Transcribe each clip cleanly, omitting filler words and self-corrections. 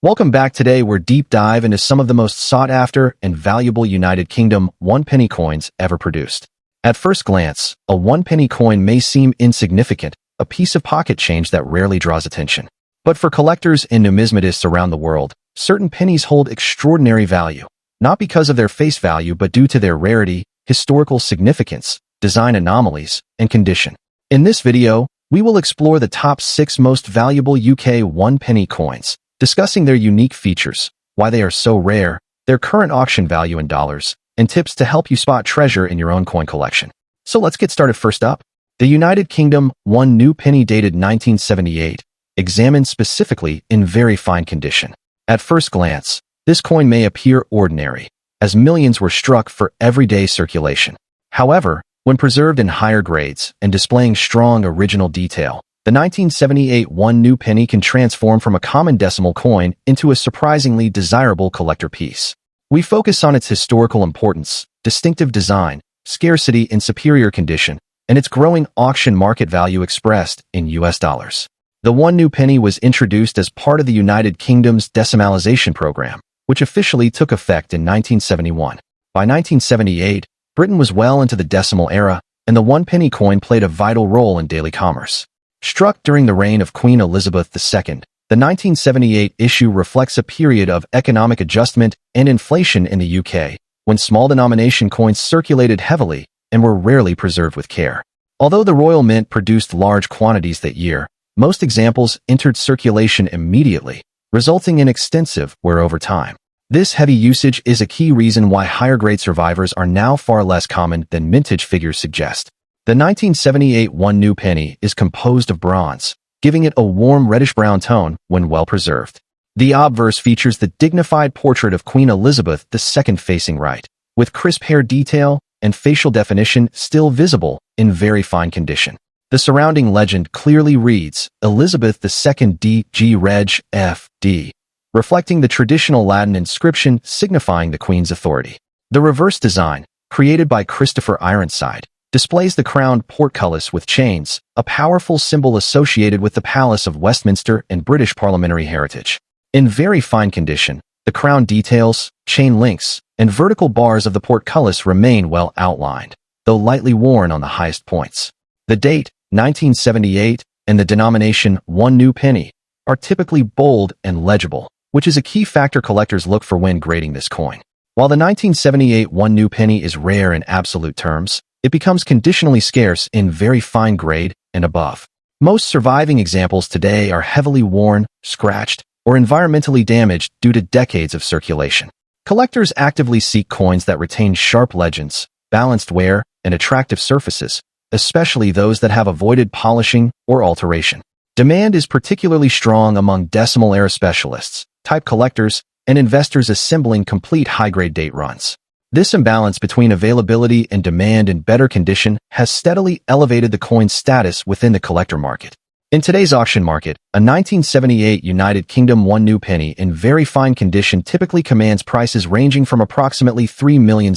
Welcome back. Today we're deep dive into some of the most sought-after and valuable United Kingdom one-penny coins ever produced. At first glance, a one-penny coin may seem insignificant, a piece of pocket change that rarely draws attention. But for collectors and numismatists around the world, certain pennies hold extraordinary value, not because of their face value but due to their rarity, historical significance, design anomalies, and condition. In this video, we will explore the top 6 most valuable UK one-penny coins, discussing their unique features, why they are so rare, their current auction value in dollars, and tips to help you spot treasure in your own coin collection. So let's get started. First up, the United Kingdom one new penny dated 1978, examined specifically in very fine condition. At first glance, this coin may appear ordinary, as millions were struck for everyday circulation. However, when preserved in higher grades and displaying strong original detail, the 1978 one new penny can transform from a common decimal coin into a surprisingly desirable collector piece. We focus on its historical importance, distinctive design, scarcity in superior condition, and its growing auction market value expressed in US dollars. The one new penny was introduced as part of the United Kingdom's decimalization program, which officially took effect in 1971. By 1978, Britain was well into the decimal era, and the one penny coin played a vital role in daily commerce. Struck during the reign of Queen Elizabeth II, the 1978 issue reflects a period of economic adjustment and inflation in the UK, when small denomination coins circulated heavily and were rarely preserved with care. Although the Royal Mint produced large quantities that year, most examples entered circulation immediately, resulting in extensive wear over time. This heavy usage is a key reason why higher-grade survivors are now far less common than mintage figures suggest. The 1978 one new penny is composed of bronze, giving it a warm reddish-brown tone when well preserved. The obverse features the dignified portrait of Queen Elizabeth II facing right, with crisp hair detail and facial definition still visible in very fine condition. The surrounding legend clearly reads, Elizabeth II D.G. Reg. F.D., reflecting the traditional Latin inscription signifying the Queen's authority. The reverse design, created by Christopher Ironside, displays the crowned portcullis with chains, a powerful symbol associated with the Palace of Westminster and British parliamentary heritage. In very fine condition, the crown details, chain links, and vertical bars of the portcullis remain well outlined, though lightly worn on the highest points. The date, 1978, and the denomination, one new penny, are typically bold and legible, which is a key factor collectors look for when grading this coin. While the 1978 one new penny is rare in absolute terms, it becomes conditionally scarce in very fine grade and above. Most surviving examples today are heavily worn, scratched, or environmentally damaged due to decades of circulation. Collectors actively seek coins that retain sharp legends, balanced wear, and attractive surfaces, especially those that have avoided polishing or alteration. Demand is particularly strong among decimal-era specialists, type collectors, and investors assembling complete high-grade date runs. This imbalance between availability and demand in better condition has steadily elevated the coin's status within the collector market. In today's auction market, a 1978 United Kingdom one new penny in very fine condition typically commands prices ranging from approximately $3 million,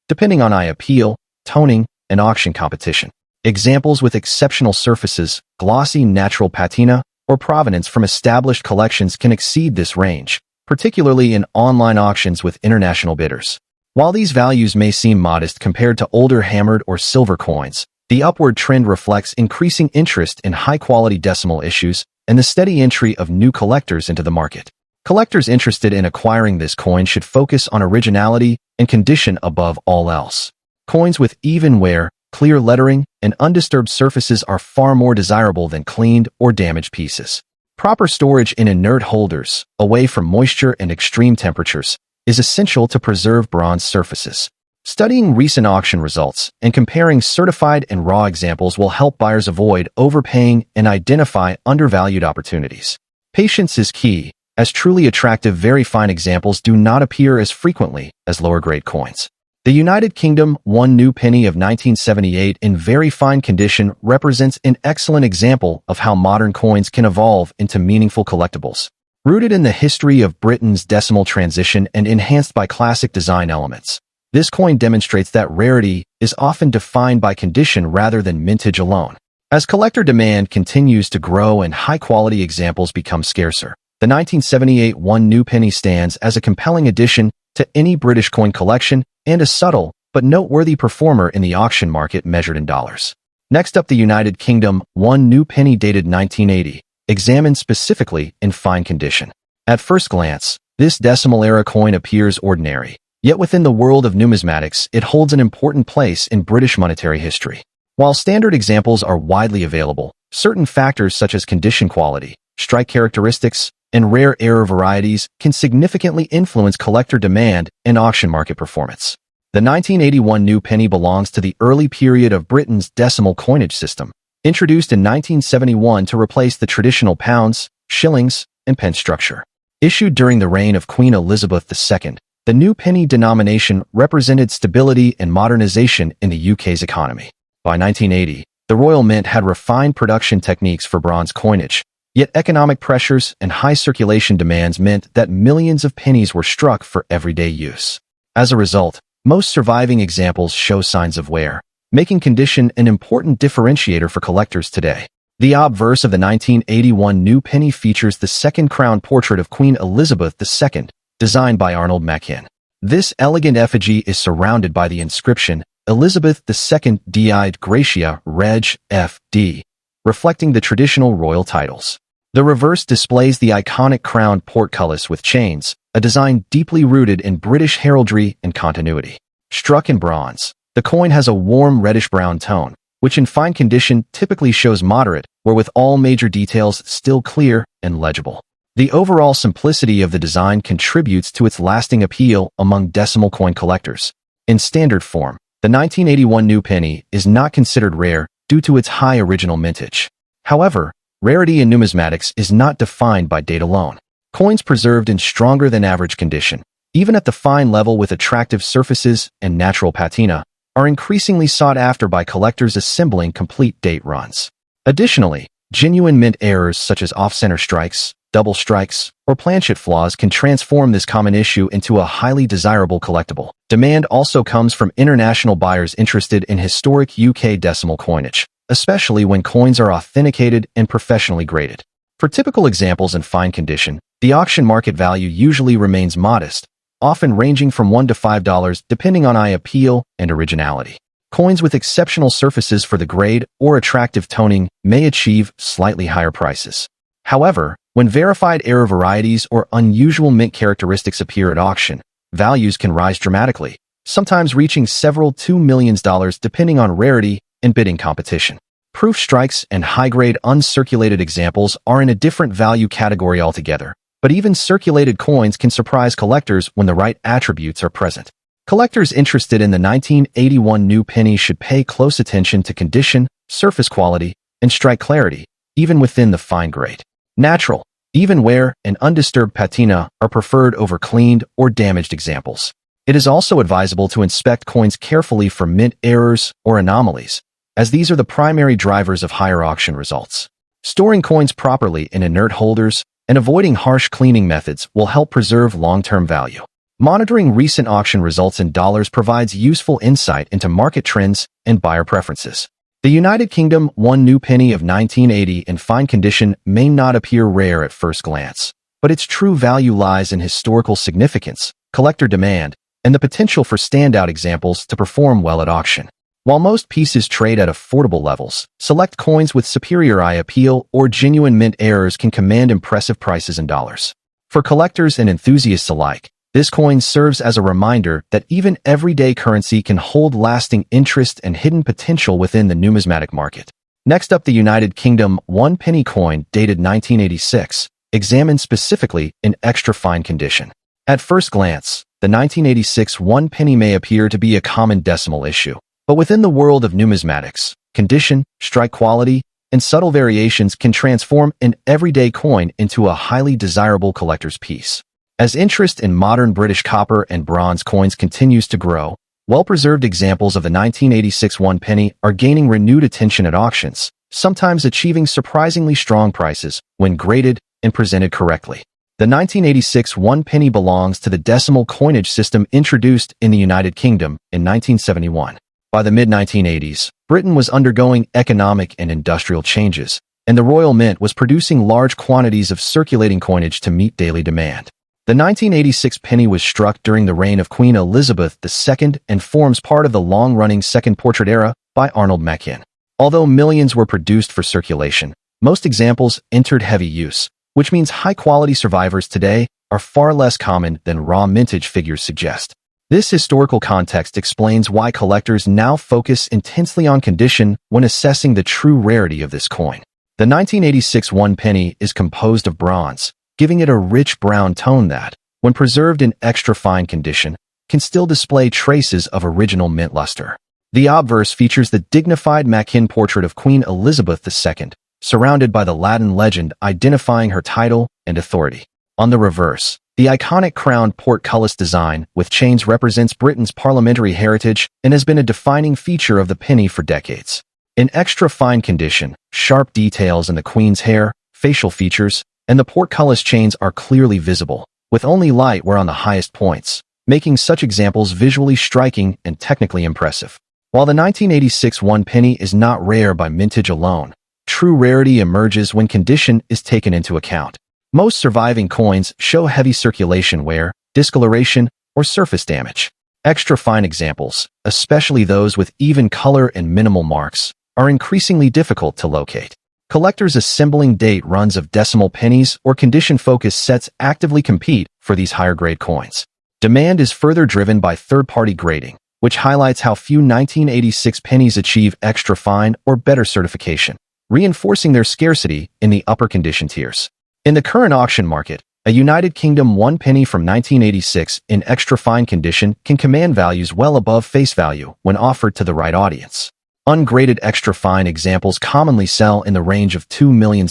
depending on eye appeal, toning, and auction competition. Examples with exceptional surfaces, glossy natural patina, or provenance from established collections can exceed this range, particularly in online auctions with international bidders. While these values may seem modest compared to older hammered or silver coins, the upward trend reflects increasing interest in high-quality decimal issues and the steady entry of new collectors into the market. Collectors interested in acquiring this coin should focus on originality and condition above all else. Coins with even wear, clear lettering, and undisturbed surfaces are far more desirable than cleaned or damaged pieces. Proper storage in inert holders, away from moisture and extreme temperatures, is essential to preserve bronze surfaces. Studying recent auction results and comparing certified and raw examples will help buyers avoid overpaying and identify undervalued opportunities. Patience is key, as truly attractive very fine examples do not appear as frequently as lower-grade coins. The United Kingdom one new penny of 1978 in very fine condition represents an excellent example of how modern coins can evolve into meaningful collectibles. Rooted in the history of Britain's decimal transition and enhanced by classic design elements, this coin demonstrates that rarity is often defined by condition rather than mintage alone. As collector demand continues to grow and high-quality examples become scarcer, The 1978 one new penny stands as a compelling addition to any British coin collection and a subtle but noteworthy performer in the auction market measured in dollars. Next up, the United Kingdom one new penny dated 1980, examined specifically in fine condition. At first glance, this decimal-era coin appears ordinary, yet within the world of numismatics, it holds an important place in British monetary history. While standard examples are widely available, certain factors such as condition quality, strike characteristics, and rare error varieties can significantly influence collector demand and auction market performance. The 1981 new penny belongs to the early period of Britain's decimal coinage system, introduced in 1971 to replace the traditional pounds, shillings, and pence structure. Issued during the reign of Queen Elizabeth II, the new penny denomination represented stability and modernization in the UK's economy. By 1980, the Royal Mint had refined production techniques for bronze coinage, yet economic pressures and high circulation demands meant that millions of pennies were struck for everyday use. As a result, most surviving examples show signs of wear, making condition an important differentiator for collectors today. The obverse of the 1981 new penny features the second crown portrait of Queen Elizabeth II, designed by Arnold Machin. This elegant effigy is surrounded by the inscription, Elizabeth II died Gratia Reg. F.D., reflecting the traditional royal titles. The reverse displays the iconic crowned portcullis with chains, a design deeply rooted in British heraldry and continuity. Struck in bronze, the coin has a warm reddish-brown tone, which in fine condition typically shows moderate, where with all major details still clear and legible. The overall simplicity of the design contributes to its lasting appeal among decimal coin collectors. In standard form, the 1981 new penny is not considered rare due to its high original mintage. However, rarity in numismatics is not defined by date alone. Coins preserved in stronger than average condition, even at the fine level with attractive surfaces and natural patina, are increasingly sought after by collectors assembling complete date runs. Additionally, genuine mint errors such as off-center strikes, double strikes, or planchet flaws can transform this common issue into a highly desirable collectible. Demand also comes from international buyers interested in historic UK decimal coinage, especially when coins are authenticated and professionally graded. For typical examples in fine condition, the auction market value usually remains modest, often ranging from $1 to $5 depending on eye appeal and originality. Coins with exceptional surfaces for the grade or attractive toning may achieve slightly higher prices. However, when verified error varieties or unusual mint characteristics appear at auction, values can rise dramatically, sometimes reaching several $2 million depending on rarity and bidding competition. Proof strikes and high-grade uncirculated examples are in a different value category altogether, but even circulated coins can surprise collectors when the right attributes are present. Collectors interested in the 1981 new penny should pay close attention to condition, surface quality, and strike clarity, even within the fine grade. Natural, even wear, and undisturbed patina are preferred over cleaned or damaged examples. It is also advisable to inspect coins carefully for mint errors or anomalies, as these are the primary drivers of higher auction results. Storing coins properly in inert holders and avoiding harsh cleaning methods will help preserve long-term value. Monitoring recent auction results in dollars provides useful insight into market trends and buyer preferences. The United Kingdom one new penny of 1980 in fine condition may not appear rare at first glance, but its true value lies in historical significance, collector demand, and the potential for standout examples to perform well at auction. While most pieces trade at affordable levels, select coins with superior eye appeal or genuine mint errors can command impressive prices in dollars. For collectors and enthusiasts alike, this coin serves as a reminder that even everyday currency can hold lasting interest and hidden potential within the numismatic market. Next up, the United Kingdom one penny coin dated 1986, examined specifically in extra fine condition. At first glance, the 1986 one penny may appear to be a common decimal issue, but within the world of numismatics, condition, strike quality, and subtle variations can transform an everyday coin into a highly desirable collector's piece. As interest in modern British copper and bronze coins continues to grow, well-preserved examples of the 1986 one penny are gaining renewed attention at auctions, sometimes achieving surprisingly strong prices when graded and presented correctly. The 1986 one penny belongs to the decimal coinage system introduced in the United Kingdom in 1971. By the mid-1980s, Britain was undergoing economic and industrial changes, and the Royal Mint was producing large quantities of circulating coinage to meet daily demand. The 1986 penny was struck during the reign of Queen Elizabeth II and forms part of the long-running Second Portrait era by Arnold Machin. Although millions were produced for circulation, most examples entered heavy use, which means high-quality survivors today are far less common than raw mintage figures suggest. This historical context explains why collectors now focus intensely on condition when assessing the true rarity of this coin. The 1986 one penny is composed of bronze, giving it a rich brown tone that, when preserved in extra fine condition, can still display traces of original mint luster. The obverse features the dignified Machin portrait of Queen Elizabeth II, surrounded by the Latin legend identifying her title and authority. On the reverse, the iconic crowned portcullis design with chains represents Britain's parliamentary heritage and has been a defining feature of the penny for decades. In extra fine condition, sharp details in the Queen's hair, facial features, and the portcullis chains are clearly visible, with only light where on the highest points, making such examples visually striking and technically impressive. While the 1986 one penny is not rare by mintage alone, true rarity emerges when condition is taken into account. Most surviving coins show heavy circulation wear, discoloration, or surface damage. Extra fine examples, especially those with even color and minimal marks, are increasingly difficult to locate. Collectors assembling date runs of decimal pennies or condition-focused sets actively compete for these higher-grade coins. Demand is further driven by third-party grading, which highlights how few 1986 pennies achieve extra fine or better certification, reinforcing their scarcity in the upper condition tiers. In the current auction market, a United Kingdom one penny from 1986 in extra fine condition can command values well above face value when offered to the right audience. Ungraded extra fine examples commonly sell in the range of $2 million,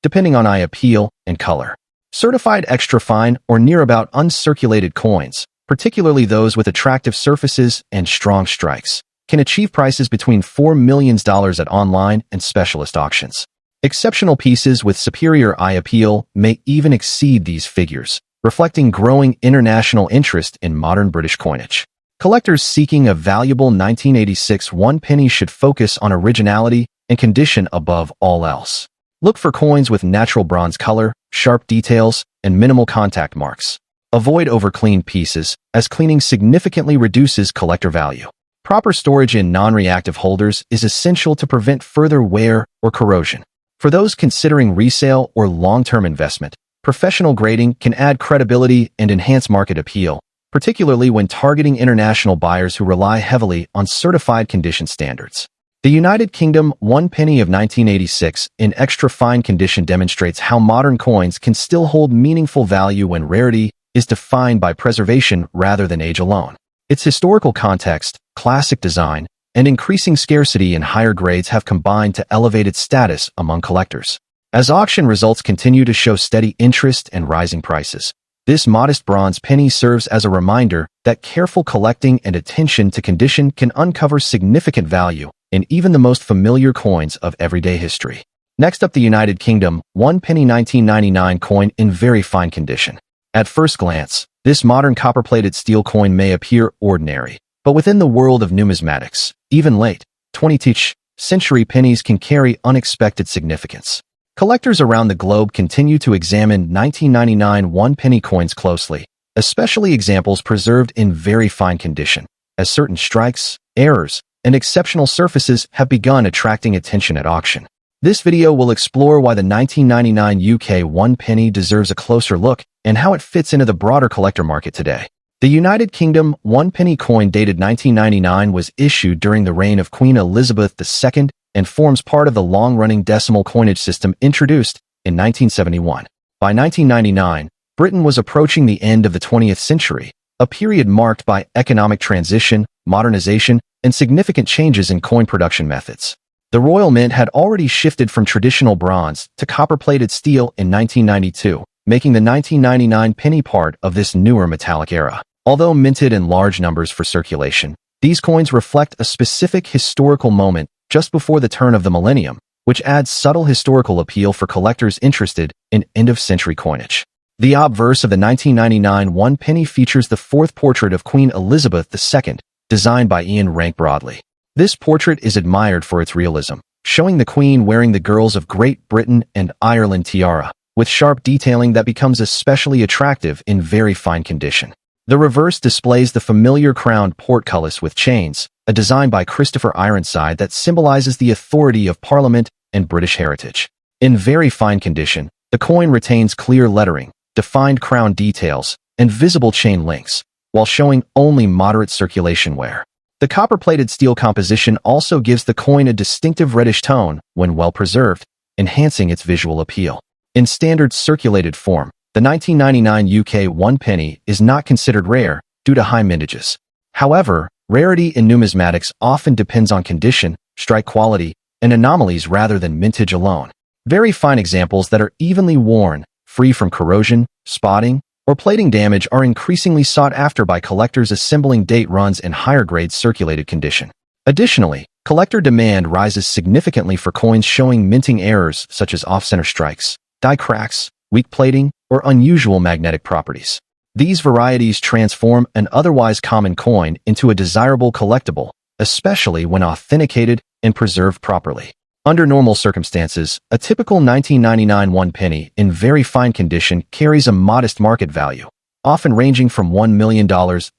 depending on eye appeal and color. Certified extra fine or near about uncirculated coins, particularly those with attractive surfaces and strong strikes, can achieve prices between $4 million at online and specialist auctions. Exceptional pieces with superior eye appeal may even exceed these figures, reflecting growing international interest in modern British coinage. Collectors seeking a valuable 1986 one penny should focus on originality and condition above all else. Look for coins with natural bronze color, sharp details, and minimal contact marks. Avoid overcleaned pieces, as cleaning significantly reduces collector value. Proper storage in non-reactive holders is essential to prevent further wear or corrosion. For those considering resale or long-term investment, professional grading can add credibility and enhance market appeal, particularly when targeting international buyers who rely heavily on certified condition standards. The United Kingdom one penny of 1986 in extra fine condition demonstrates how modern coins can still hold meaningful value when rarity is defined by preservation rather than age alone. Its historical context, classic design, and increasing scarcity in higher grades have combined to elevate its status among collectors. As auction results continue to show steady interest and rising prices, this modest bronze penny serves as a reminder that careful collecting and attention to condition can uncover significant value in even the most familiar coins of everyday history. Next up, the United Kingdom one penny 1999 coin in very fine condition. At first glance, this modern copper-plated steel coin may appear ordinary, but within the world of numismatics, even late 20th century pennies can carry unexpected significance. Collectors around the globe continue to examine 1999 one penny coins closely, especially examples preserved in very fine condition, as certain strikes, errors, and exceptional surfaces have begun attracting attention at auction. This video will explore why the 1999 UK one penny deserves a closer look and how it fits into the broader collector market today. The United Kingdom one penny coin dated 1999 was issued during the reign of Queen Elizabeth II and forms part of the long-running decimal coinage system introduced in 1971. By 1999, Britain was approaching the end of the 20th century, a period marked by economic transition, modernization, and significant changes in coin production methods. The Royal Mint had already shifted from traditional bronze to copper-plated steel in 1992, making the 1999 penny part of this newer metallic era. Although minted in large numbers for circulation, these coins reflect a specific historical moment just before the turn of the millennium, which adds subtle historical appeal for collectors interested in end-of-century coinage. The obverse of the 1999 one penny features the fourth portrait of Queen Elizabeth II, designed by Ian Rank Broadley. This portrait is admired for its realism, showing the Queen wearing the girls of Great Britain and Ireland tiara, with sharp detailing that becomes especially attractive in very fine condition. The reverse displays the familiar crowned portcullis with chains, a design by Christopher Ironside that symbolizes the authority of Parliament and British heritage. In very fine condition, the coin retains clear lettering, defined crown details, and visible chain links, while showing only moderate circulation wear. The copper-plated steel composition also gives the coin a distinctive reddish tone when well preserved, enhancing its visual appeal. In standard circulated form, the 1999 UK 1 penny is not considered rare due to high mintages. However, rarity in numismatics often depends on condition, strike quality, and anomalies rather than mintage alone. Very fine examples that are evenly worn, free from corrosion, spotting, or plating damage are increasingly sought after by collectors assembling date runs in higher-grade circulated condition. Additionally, collector demand rises significantly for coins showing minting errors such as off-center strikes, die cracks, weak plating, or unusual magnetic properties. These varieties transform an otherwise common coin into a desirable collectible, especially when authenticated and preserved properly. Under normal circumstances, a typical 1999 1 penny in very fine condition carries a modest market value, often ranging from $1 million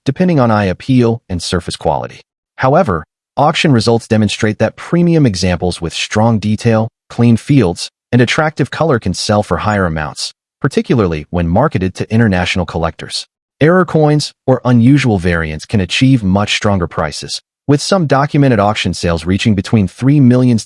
depending on eye appeal and surface quality. However, auction results demonstrate that premium examples with strong detail, clean fields, and attractive color can sell for higher amounts, particularly when marketed to international collectors. Error coins or unusual variants can achieve much stronger prices, with some documented auction sales reaching between $3 million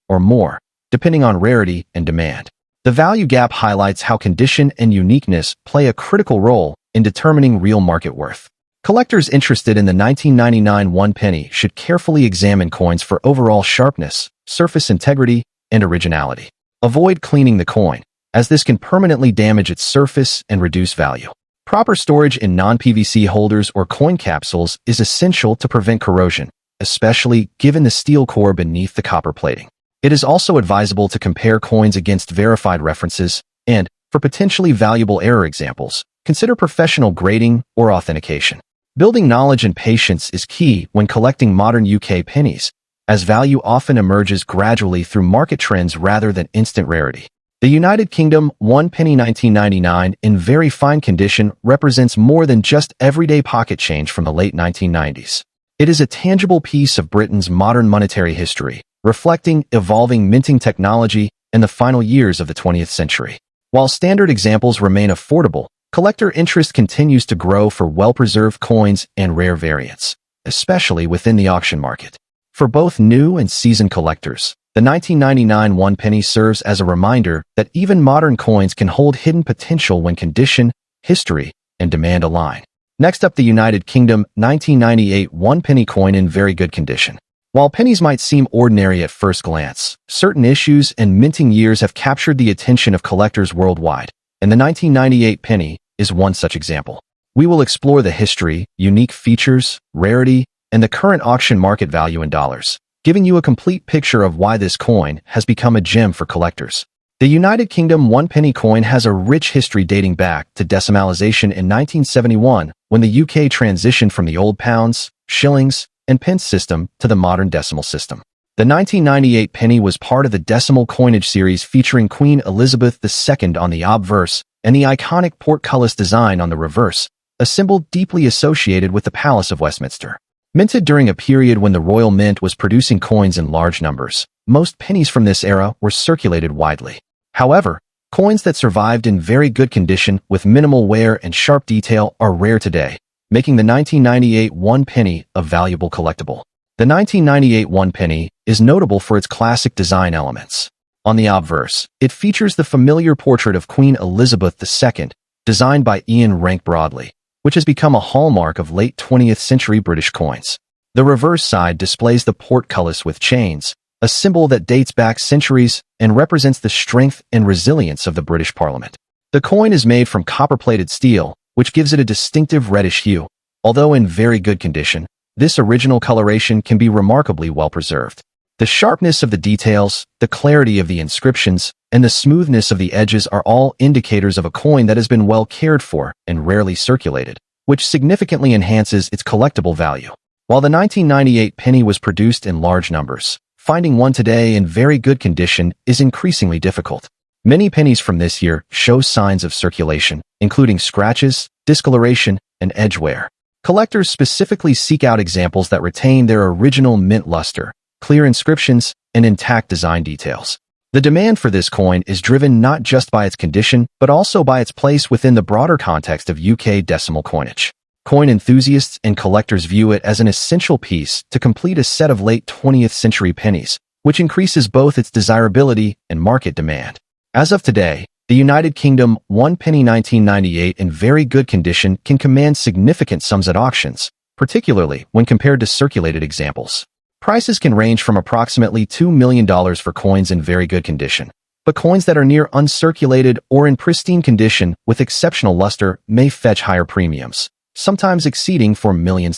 or more, depending on rarity and demand. The value gap highlights how condition and uniqueness play a critical role in determining real market worth. Collectors interested in the 1999 1 penny should carefully examine coins for overall sharpness, surface integrity, and originality. Avoid cleaning the coin, as this can permanently damage its surface and reduce value. Proper storage in non-PVC holders or coin capsules is essential to prevent corrosion, especially given the steel core beneath the copper plating. It is also advisable to compare coins against verified references and, for potentially valuable error examples, consider professional grading or authentication. Building knowledge and patience is key when collecting modern UK pennies, as value often emerges gradually through market trends rather than instant rarity. The United Kingdom 1 penny 1999 in very fine condition represents more than just everyday pocket change from the late 1990s. It is a tangible piece of Britain's modern monetary history, reflecting evolving minting technology in the final years of the 20th century. While standard examples remain affordable, collector interest continues to grow for well-preserved coins and rare variants, especially within the auction market. For both new and seasoned collectors, the 1999 1 penny serves as a reminder that even modern coins can hold hidden potential when condition, history, and demand align. Next up, the United Kingdom 1998 1 penny coin in very good condition. While pennies might seem ordinary at first glance, certain issues and minting years have captured the attention of collectors worldwide, and the 1998 penny is one such example. We will explore the history, unique features, rarity, and the current auction market value in dollars, giving you a complete picture of why this coin has become a gem for collectors. The United Kingdom 1 penny coin has a rich history dating back to decimalization in 1971, when the UK transitioned from the old pounds, shillings, and pence system to the modern decimal system. The 1998 penny was part of the decimal coinage series featuring Queen Elizabeth II on the obverse and the iconic portcullis design on the reverse, a symbol deeply associated with the Palace of Westminster. Minted during a period when the Royal Mint was producing coins in large numbers, most pennies from this era were circulated widely. However, coins that survived in very good condition with minimal wear and sharp detail are rare today, making the 1998 1 penny a valuable collectible. The 1998 1 penny is notable for its classic design elements. On the obverse, it features the familiar portrait of Queen Elizabeth II, designed by Ian Rank Broadley, which has become a hallmark of late 20th century British coins. The reverse side displays the portcullis with chains, a symbol that dates back centuries and represents the strength and resilience of the British Parliament. The coin is made from copper-plated steel, which gives it a distinctive reddish hue. Although in very good condition, this original coloration can be remarkably well preserved. The sharpness of the details, the clarity of the inscriptions, and the smoothness of the edges are all indicators of a coin that has been well cared for and rarely circulated, which significantly enhances its collectible value. While the 1998 penny was produced in large numbers, finding one today in very good condition is increasingly difficult. Many pennies from this year show signs of circulation, including scratches, discoloration, and edge wear. Collectors specifically seek out examples that retain their original mint luster, clear inscriptions, and intact design details. The demand for this coin is driven not just by its condition, but also by its place within the broader context of UK decimal coinage. Coin enthusiasts and collectors view it as an essential piece to complete a set of late 20th century pennies, which increases both its desirability and market demand. As of today, the United Kingdom 1 penny 1998 in very good condition can command significant sums at auctions, particularly when compared to circulated examples. Prices can range from approximately $2 million for coins in very good condition, but coins that are near uncirculated or in pristine condition with exceptional luster may fetch higher premiums, sometimes exceeding $4 million.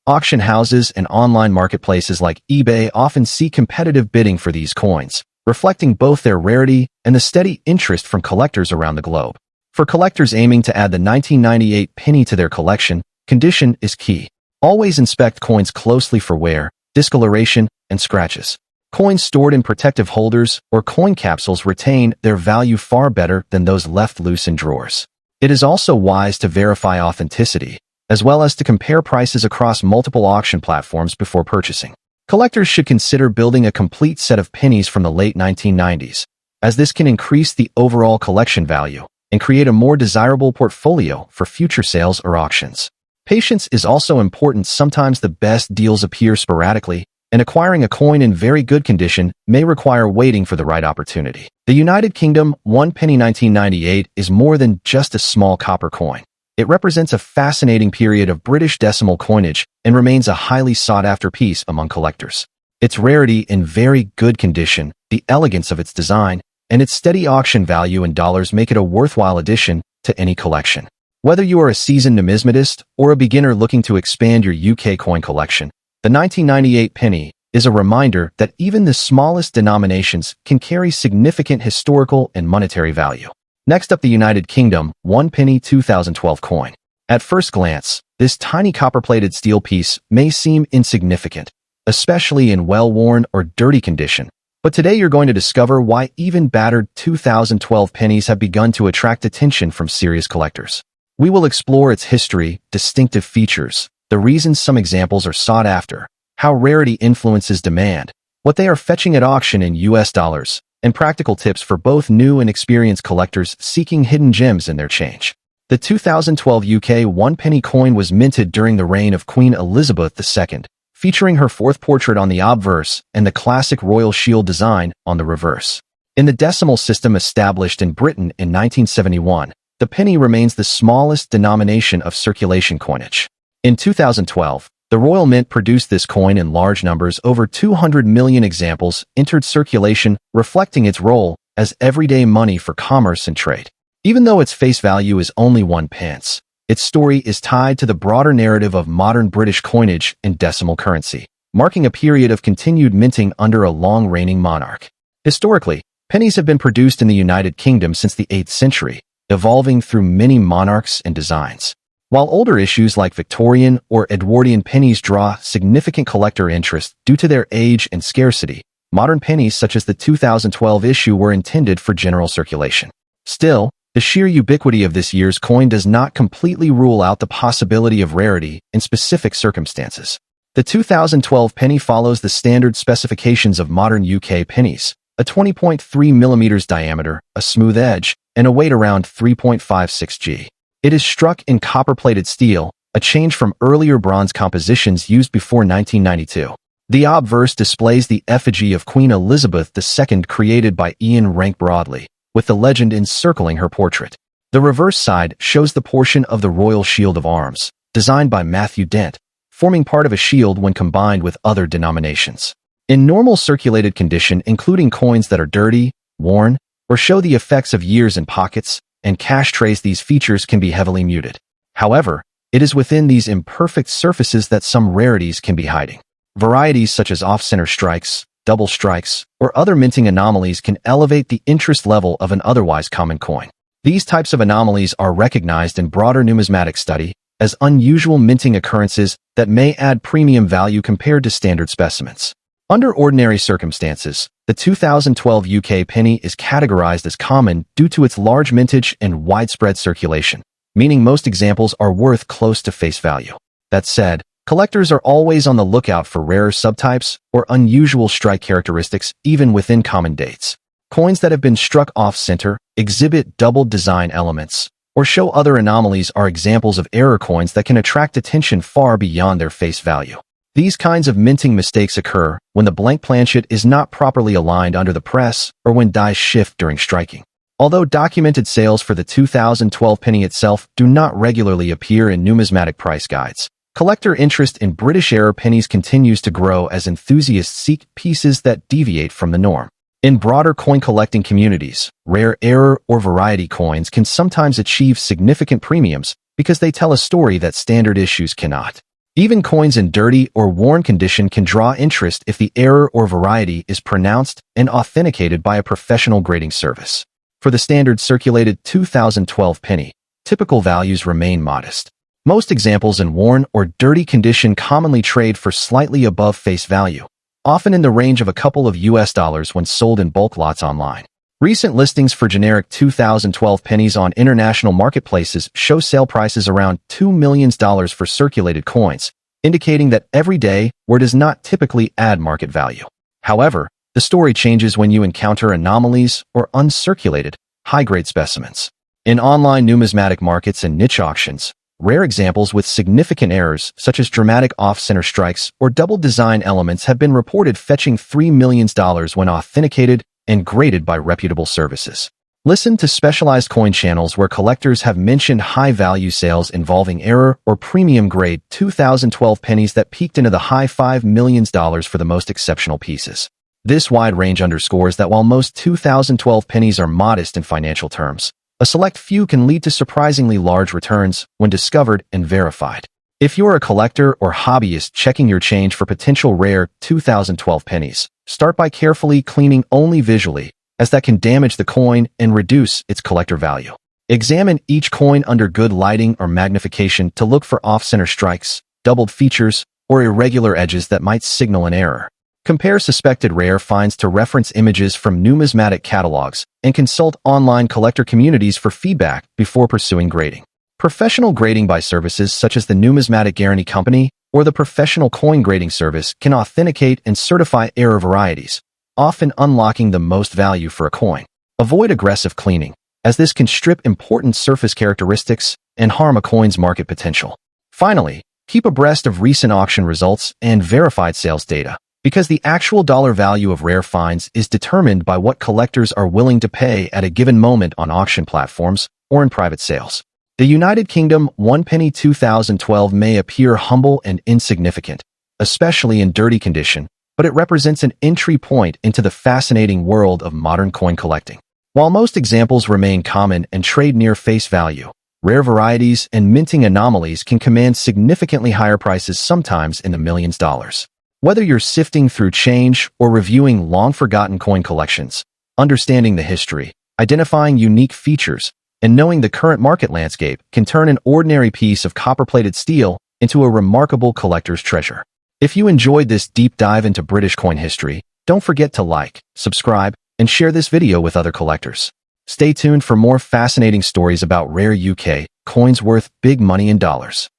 Auction houses and online marketplaces like eBay often see competitive bidding for these coins, reflecting both their rarity and the steady interest from collectors around the globe. For collectors aiming to add the 1998 penny to their collection, condition is key. Always inspect coins closely for wear, discoloration, and scratches. Coins stored in protective holders or coin capsules retain their value far better than those left loose in drawers. It is also wise to verify authenticity, as well as to compare prices across multiple auction platforms before purchasing. Collectors should consider building a complete set of pennies from the late 1990s, as this can increase the overall collection value and create a more desirable portfolio for future sales or auctions. Patience is also important. Sometimes the best deals appear sporadically, and acquiring a coin in very good condition may require waiting for the right opportunity. The United Kingdom 1 penny 1998 is more than just a small copper coin. It represents a fascinating period of British decimal coinage and remains a highly sought-after piece among collectors. Its rarity in very good condition, the elegance of its design, and its steady auction value in dollars make it a worthwhile addition to any collection. Whether you are a seasoned numismatist or a beginner looking to expand your UK coin collection, the 1998 penny is a reminder that even the smallest denominations can carry significant historical and monetary value. Next up, the United Kingdom 1 penny 2012 coin. At first glance, this tiny copper-plated steel piece may seem insignificant, especially in well-worn or dirty condition. But today you're going to discover why even battered 2012 pennies have begun to attract attention from serious collectors. We will explore its history, distinctive features, the reasons some examples are sought after, how rarity influences demand, what they are fetching at auction in US dollars, and practical tips for both new and experienced collectors seeking hidden gems in their change. The 2012 UK 1 penny coin was minted during the reign of Queen Elizabeth II, featuring her fourth portrait on the obverse and the classic royal shield design on the reverse. In the decimal system established in Britain in 1971, the penny remains the smallest denomination of circulation coinage. In 2012, the Royal Mint produced this coin in large numbers. Over 200 million examples entered circulation, reflecting its role as everyday money for commerce and trade. Even though its face value is only 1 pence, its story is tied to the broader narrative of modern British coinage and decimal currency, marking a period of continued minting under a long-reigning monarch. Historically, pennies have been produced in the United Kingdom since the 8th century, evolving through many monarchs and designs. While older issues like Victorian or Edwardian pennies draw significant collector interest due to their age and scarcity, modern pennies such as the 2012 issue were intended for general circulation. Still, the sheer ubiquity of this year's coin does not completely rule out the possibility of rarity in specific circumstances. The 2012 penny follows the standard specifications of modern UK pennies, a 20.3 mm diameter, a smooth edge, and a weight around 3.56 g. It is struck in copper-plated steel, a change from earlier bronze compositions used before 1992. The obverse displays the effigy of Queen Elizabeth II created by Ian Rank Broadley, with the legend encircling her portrait. The reverse side shows the portion of the Royal Shield of Arms, designed by Matthew Dent, forming part of a shield when combined with other denominations. In normal circulated condition, including coins that are dirty, worn, or show the effects of years in pockets and cash trays, these features can be heavily muted. However, it is within these imperfect surfaces that some rarities can be hiding. Varieties such as off-center strikes, double strikes, or other minting anomalies can elevate the interest level of an otherwise common coin. These types of anomalies are recognized in broader numismatic study as unusual minting occurrences that may add premium value compared to standard specimens. Under ordinary circumstances, the 2012 UK penny is categorized as common due to its large mintage and widespread circulation, meaning most examples are worth close to face value. That said, collectors are always on the lookout for rarer subtypes or unusual strike characteristics even within common dates. Coins that have been struck off-center, exhibit doubled design elements, or show other anomalies are examples of error coins that can attract attention far beyond their face value. These kinds of minting mistakes occur when the blank planchet is not properly aligned under the press or when dies shift during striking. Although documented sales for the 2012 penny itself do not regularly appear in numismatic price guides, collector interest in British error pennies continues to grow as enthusiasts seek pieces that deviate from the norm. In broader coin collecting communities, rare error or variety coins can sometimes achieve significant premiums because they tell a story that standard issues cannot. Even coins in dirty or worn condition can draw interest if the error or variety is pronounced and authenticated by a professional grading service. For the standard circulated 2012 penny, typical values remain modest. Most examples in worn or dirty condition commonly trade for slightly above face value, often in the range of a couple of US dollars when sold in bulk lots online. Recent listings for generic 2012 pennies on international marketplaces show sale prices around $2 million for circulated coins, indicating that everyday word does not typically add market value. However, the story changes when you encounter anomalies or uncirculated, high-grade specimens. In online numismatic markets and niche auctions, rare examples with significant errors, such as dramatic off-center strikes or double design elements, have been reported fetching $3 million when authenticated and graded by reputable services. Listen to specialized coin channels where collectors have mentioned high-value sales involving error or premium-grade 2012 pennies that peaked into the high $5 million for the most exceptional pieces. This wide range underscores that while most 2012 pennies are modest in financial terms, a select few can lead to surprisingly large returns when discovered and verified. If you're a collector or hobbyist checking your change for potential rare 2012 pennies, start by carefully cleaning only visually, as that can damage the coin and reduce its collector value. Examine each coin under good lighting or magnification to look for off-center strikes, doubled features, or irregular edges that might signal an error. Compare suspected rare finds to reference images from numismatic catalogs and consult online collector communities for feedback before pursuing grading. Professional grading by services such as the Numismatic Guarantee Company or the Professional Coin Grading Service can authenticate and certify error varieties, often unlocking the most value for a coin. Avoid aggressive cleaning, as this can strip important surface characteristics and harm a coin's market potential. Finally, keep abreast of recent auction results and verified sales data, because the actual dollar value of rare finds is determined by what collectors are willing to pay at a given moment on auction platforms or in private sales. The United Kingdom 1 penny 2012 may appear humble and insignificant, especially in dirty condition, but it represents an entry point into the fascinating world of modern coin collecting. While most examples remain common and trade near face value, rare varieties and minting anomalies can command significantly higher prices, sometimes in the millions of dollars. Whether you're sifting through change or reviewing long-forgotten coin collections, understanding the history, identifying unique features, and knowing the current market landscape can turn an ordinary piece of copper-plated steel into a remarkable collector's treasure. If you enjoyed this deep dive into British coin history, don't forget to like, subscribe, and share this video with other collectors. Stay tuned for more fascinating stories about rare UK coins worth big money in dollars.